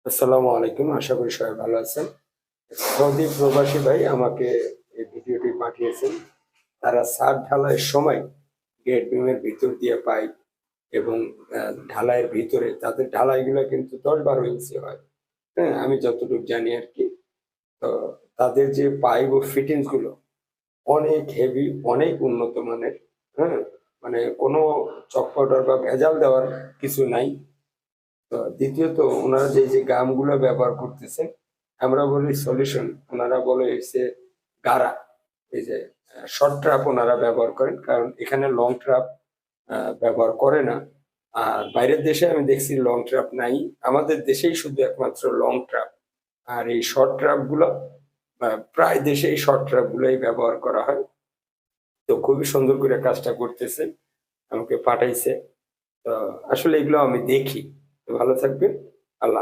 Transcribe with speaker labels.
Speaker 1: আসসালামু আলাইকুম, আশা করি সবাই ভালো আছেন। সৌদি প্রবাসী ভাই আমাকে এই ভিডিওটি পাঠিয়েছেন। তারা ছাদ ঢালাইয়ের সময় গেট বিমের ভিতর দিয়ে পাইপ এবং ঢালাইয়ের ভিতরে তাদের ঢালাইগুলো কিন্তু 10-12 ইঞ্চি হয়। হ্যাঁ, আমি যতটুকু জানি আর কি। তো তাদের যে পাইপ ও ফিটিংস গুলো অনেক হেভি, অনেক উন্নত মানের। হ্যাঁ, মানে কোনো চকপটর বা ভেজাল দেওয়ার কিছু নাই। তো দ্বিতীয়ত ওনারা যে গামগুলো ব্যবহার করতেছেন, আমরা বলি সলিউশন, ওনারা বলে হচ্ছে গারা। এই যে শর্ট ট্রাপ ওনারা ব্যবহার করেন, কারণ এখানে লং ট্রাপ ব্যবহার করে না। আর বাইরের দেশে আমি দেখছি লং ট্রাপ নাই, আমাদের দেশেই শুধু একমাত্র লং ট্রাপ। আর এই শর্ট ট্রাপ গুলো প্রায় দেশে এই শর্ট ট্রাপ গুলোই ব্যবহার করা হয়। তো খুবই সুন্দর করে কাজটা করতেছে, আমাকে পাঠাইছে। তো আসলে এগুলো আমি দেখি। তো ভালো থাকবেন। আল্লাহ